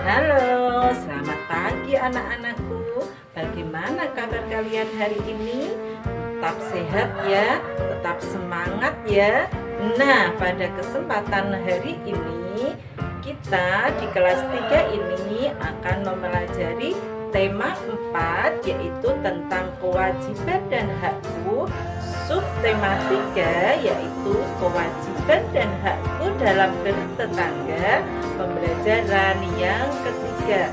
Halo, selamat pagi anak-anakku. Bagaimana kabar kalian hari ini? Tetap sehat ya, tetap semangat ya. Nah, pada kesempatan hari ini kita di kelas 3 ini akan mempelajari tema 4, yaitu tentang kewajiban dan hakku. Subtema 3 yaitu kewajiban dan hakku dalam bertetangga, pembelajaran yang ketiga.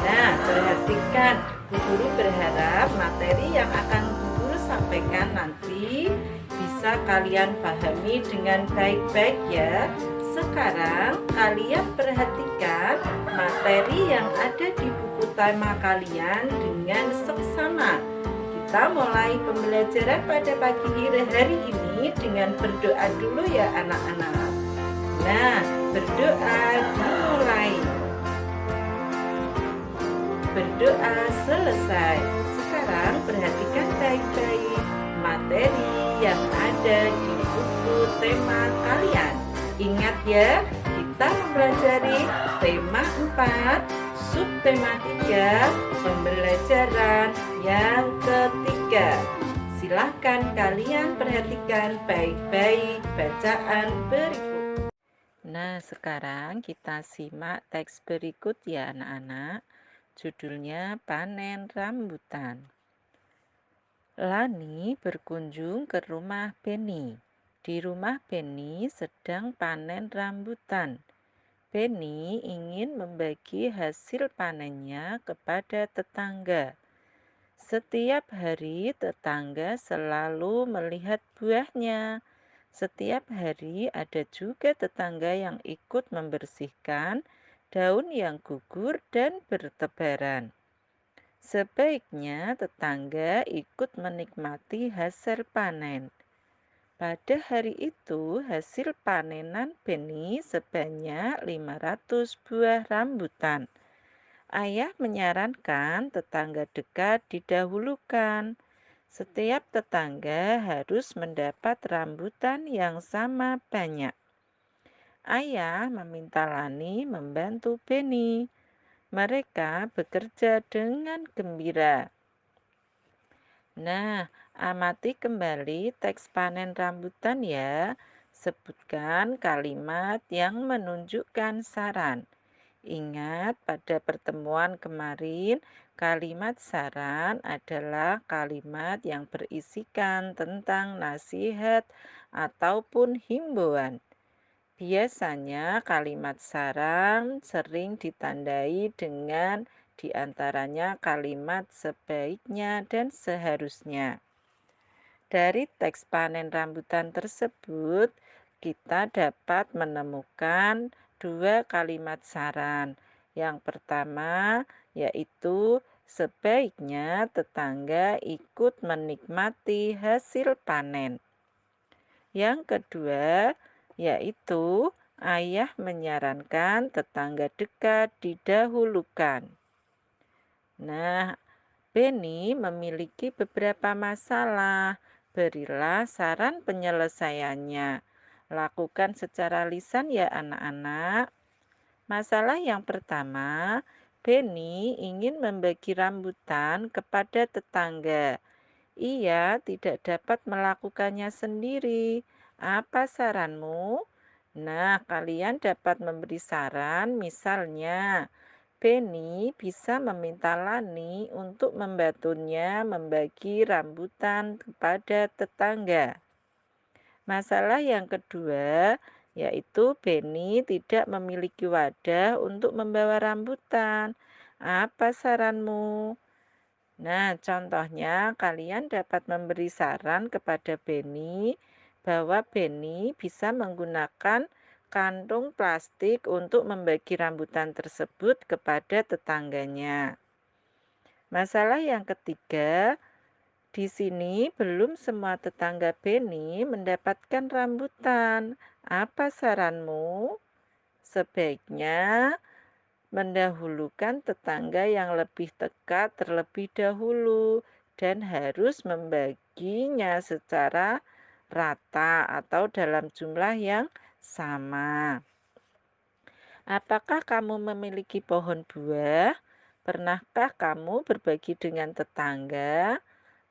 Nah, perhatikan, Bu Guru berharap materi yang akan Bu Guru sampaikan nanti bisa kalian pahami dengan baik-baik ya. Sekarang kalian perhatikan materi yang ada di buku tema kalian dengan seksama. Kita mulai pembelajaran pada pagi hari ini dengan berdoa dulu ya anak-anak. Nah, berdoa dimulai. Berdoa selesai. Sekarang perhatikan baik-baik materi yang ada di buku tema kalian. Ingat ya, kita mempelajari tema 4, subtema 3, pembelajaran yang ketiga. Silahkan kalian perhatikan baik-baik bacaan berikut. Nah, sekarang kita simak teks berikut ya anak-anak. Judulnya Panen Rambutan. Lani berkunjung ke rumah Beni. Di rumah Beni sedang panen rambutan. Beni ingin membagi hasil panennya kepada tetangga. Setiap hari tetangga selalu melihat buahnya. Setiap hari ada juga tetangga yang ikut membersihkan daun yang gugur dan bertebaran. Sebaiknya tetangga ikut menikmati hasil panen. Pada hari itu hasil panenan Beni sebanyak 500 buah rambutan. Ayah menyarankan tetangga dekat didahulukan. Setiap tetangga harus mendapat rambutan yang sama banyak. Ayah meminta Lani membantu Beni. Mereka bekerja dengan gembira. Nah, amati kembali teks panen rambutan ya. Sebutkan kalimat yang menunjukkan saran. Ingat, pada pertemuan kemarin, kalimat saran adalah kalimat yang berisikan tentang nasihat ataupun himbauan. Biasanya kalimat saran sering ditandai dengan diantaranya kalimat sebaiknya dan seharusnya. Dari teks panen rambutan tersebut, kita dapat menemukan dua kalimat saran. Yang pertama yaitu sebaiknya tetangga ikut menikmati hasil panen. Yang kedua yaitu ayah menyarankan tetangga dekat didahulukan. Nah, Beni memiliki beberapa masalah. Berilah saran penyelesaiannya. Lakukan secara lisan ya anak-anak. Masalah yang pertama, Beni ingin membagi rambutan kepada tetangga. Ia tidak dapat melakukannya sendiri. Apa saranmu? Nah, kalian dapat memberi saran, misalnya, Beni bisa meminta Lani untuk membantunya membagi rambutan kepada tetangga. Masalah yang kedua, yaitu Beni tidak memiliki wadah untuk membawa rambutan. Apa saranmu? Nah, contohnya kalian dapat memberi saran kepada Beni bahwa Beni bisa menggunakan kantung plastik untuk membagi rambutan tersebut kepada tetangganya. Masalah yang ketiga, di sini belum semua tetangga Beni mendapatkan rambutan. Apa saranmu? Sebaiknya mendahulukan tetangga yang lebih dekat terlebih dahulu dan harus membaginya secara rata atau dalam jumlah yang sama. Apakah kamu memiliki pohon buah? Pernahkah kamu berbagi dengan tetangga?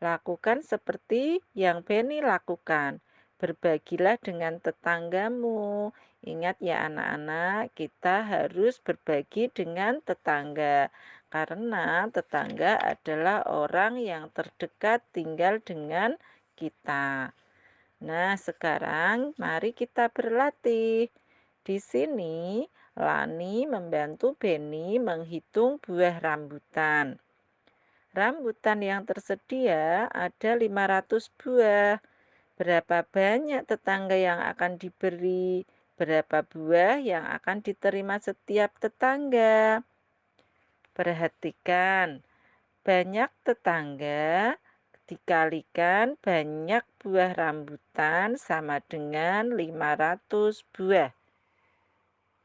Lakukan seperti yang Benny lakukan. Berbagilah dengan tetanggamu. Ingat ya anak-anak, kita harus berbagi dengan tetangga. Karena tetangga adalah orang yang terdekat tinggal dengan kita. Nah, sekarang mari kita berlatih. Di sini, Lani membantu Benny menghitung buah rambutan. Rambutan yang tersedia ada 500 buah. Berapa banyak tetangga yang akan diberi? Berapa buah yang akan diterima setiap tetangga? Perhatikan, banyak tetangga dikalikan banyak buah rambutan sama dengan 500 buah.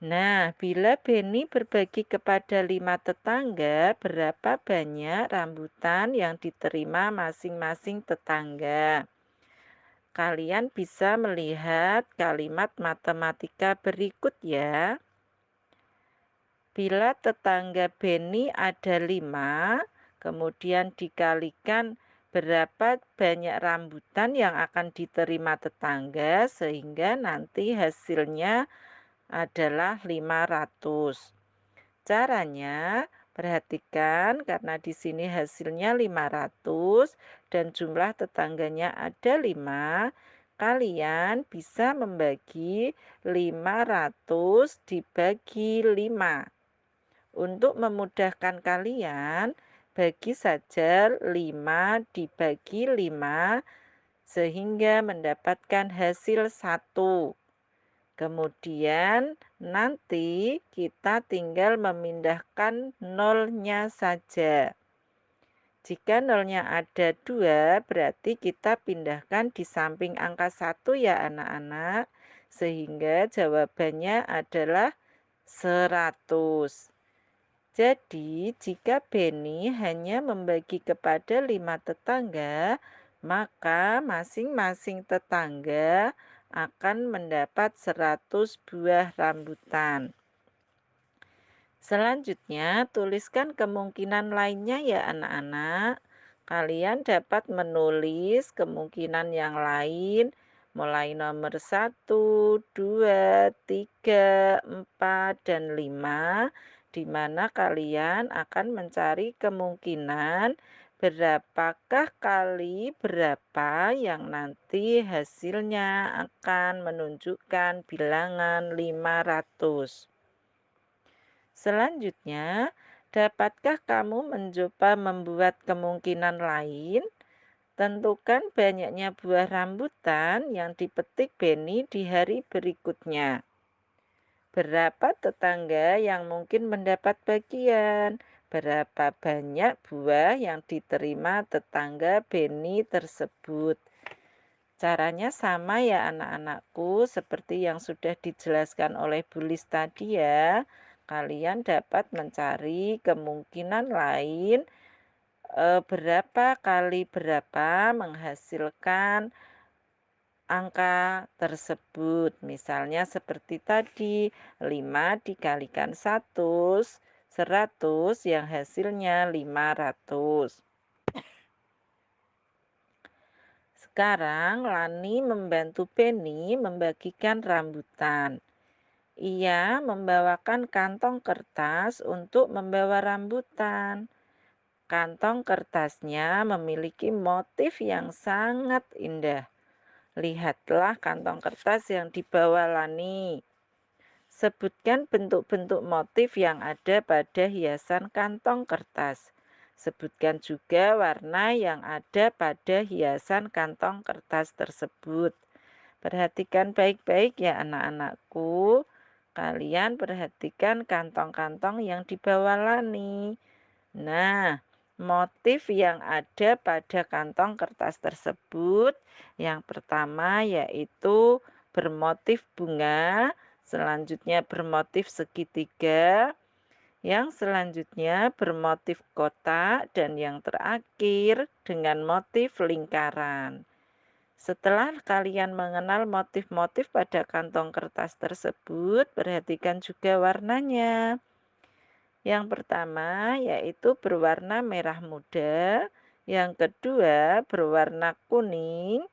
Nah, bila Benny berbagi kepada 5 tetangga, berapa banyak rambutan yang diterima masing-masing tetangga? Kalian bisa melihat kalimat matematika berikut ya. Bila tetangga Benny ada 5, kemudian dikalikan berapa banyak rambutan yang akan diterima tetangga, sehingga nanti hasilnya adalah 500. Caranya, perhatikan karena di sini hasilnya 500 dan jumlah tetangganya ada 5, kalian bisa membagi 500 dibagi 5. Untuk memudahkan kalian, bagi saja 5 dibagi 5 sehingga mendapatkan hasil 1. Kemudian nanti kita tinggal memindahkan nolnya saja. Jika nolnya ada 2, berarti kita pindahkan di samping angka 1 ya anak-anak. Sehingga jawabannya adalah 100. Jadi, jika Benny hanya membagi kepada 5 tetangga, maka masing-masing tetangga akan mendapat 100 buah rambutan. Selanjutnya, tuliskan kemungkinan lainnya ya anak-anak. Kalian dapat menulis kemungkinan yang lain mulai nomor 1, 2, 3, 4, dan 5, di mana kalian akan mencari kemungkinan berapakah kali berapa yang nanti hasilnya akan menunjukkan bilangan 500. Selanjutnya, dapatkah kamu mencoba membuat kemungkinan lain? Tentukan banyaknya buah rambutan yang dipetik Benny di hari berikutnya. Berapa tetangga yang mungkin mendapat bagian? Berapa banyak buah yang diterima tetangga Benny tersebut? Caranya sama ya anak-anakku, seperti yang sudah dijelaskan oleh Bu Lis tadi ya. Kalian dapat mencari kemungkinan lain berapa kali berapa menghasilkan angka tersebut. Misalnya seperti tadi, 5 dikalikan 100 yang hasilnya 500. Sekarang Lani membantu Benny membagikan rambutan. Ia membawakan kantong kertas untuk membawa rambutan. Kantong kertasnya memiliki motif yang sangat indah. Lihatlah kantong kertas yang dibawa Lani. Sebutkan bentuk-bentuk motif yang ada pada hiasan kantong kertas. Sebutkan juga warna yang ada pada hiasan kantong kertas tersebut. Perhatikan baik-baik ya anak-anakku. Kalian perhatikan kantong-kantong yang dibawa Lani. Nah, motif yang ada pada kantong kertas tersebut yang pertama yaitu bermotif bunga, selanjutnya bermotif segitiga, yang selanjutnya bermotif kotak, dan yang terakhir dengan motif lingkaran. Setelah kalian mengenal motif-motif pada kantong kertas tersebut, perhatikan juga warnanya. Yang pertama yaitu berwarna merah muda, yang kedua berwarna kuning,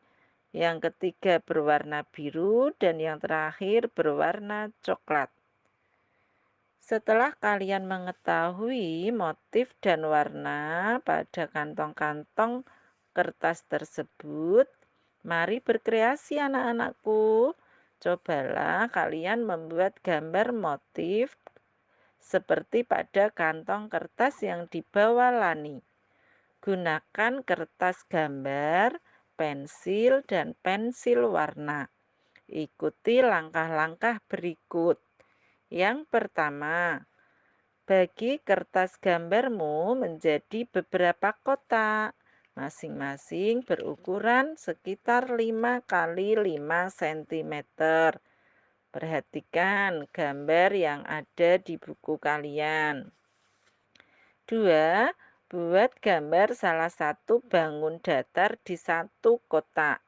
yang ketiga berwarna biru, dan yang terakhir berwarna coklat. Setelah kalian mengetahui motif dan warna pada kantong-kantong kertas tersebut, mari berkreasi anak-anakku. Cobalah kalian membuat gambar motif seperti pada kantong kertas yang dibawa Lani. Gunakan kertas gambar, pensil, dan pensil warna. Ikuti langkah-langkah berikut. Yang pertama, bagi kertas gambarmu menjadi beberapa kotak, masing-masing berukuran sekitar 5 kali 5 cm. Perhatikan gambar yang ada di buku kalian. 2. Buat gambar salah satu bangun datar di satu kotak.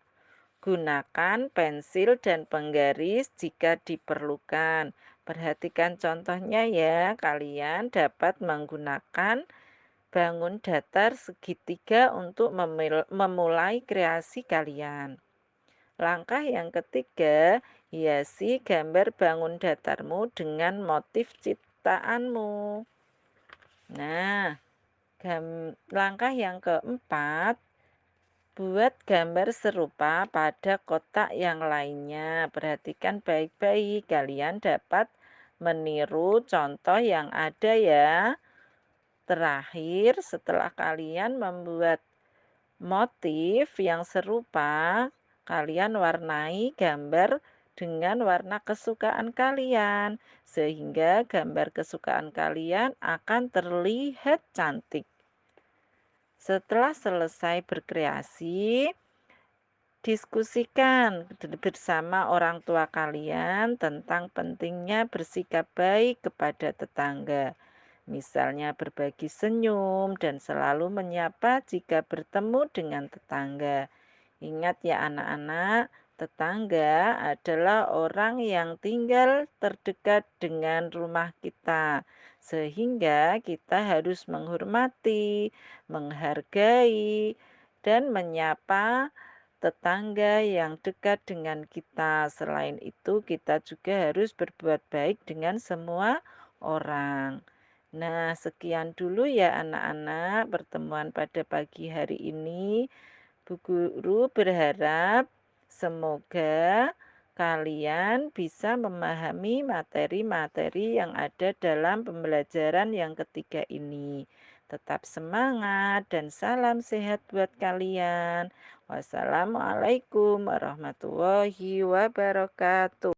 Gunakan pensil dan penggaris jika diperlukan. Perhatikan contohnya ya, kalian dapat menggunakan bangun datar segitiga untuk memulai kreasi kalian. Langkah yang ketiga, hiasi gambar bangun datarmu dengan motif ciptaanmu. Nah, langkah yang keempat, buat gambar serupa pada kotak yang lainnya. Perhatikan baik-baik, kalian dapat meniru contoh yang ada ya. Terakhir, setelah kalian membuat motif yang serupa, kalian warnai gambar dengan warna kesukaan kalian, sehingga gambar kesukaan kalian akan terlihat cantik. Setelah selesai berkreasi, diskusikan bersama orang tua kalian tentang pentingnya bersikap baik kepada tetangga. Misalnya berbagi senyum dan selalu menyapa jika bertemu dengan tetangga. Ingat ya anak-anak, tetangga adalah orang yang tinggal terdekat dengan rumah kita. Sehingga kita harus menghormati, menghargai, dan menyapa tetangga yang dekat dengan kita. Selain itu, kita juga harus berbuat baik dengan semua orang. Nah, sekian dulu ya anak-anak pertemuan pada pagi hari ini. Bu Guru berharap semoga kalian bisa memahami materi-materi yang ada dalam pembelajaran yang ketiga ini. Tetap semangat dan salam sehat buat kalian. Wassalamualaikum warahmatullahi wabarakatuh.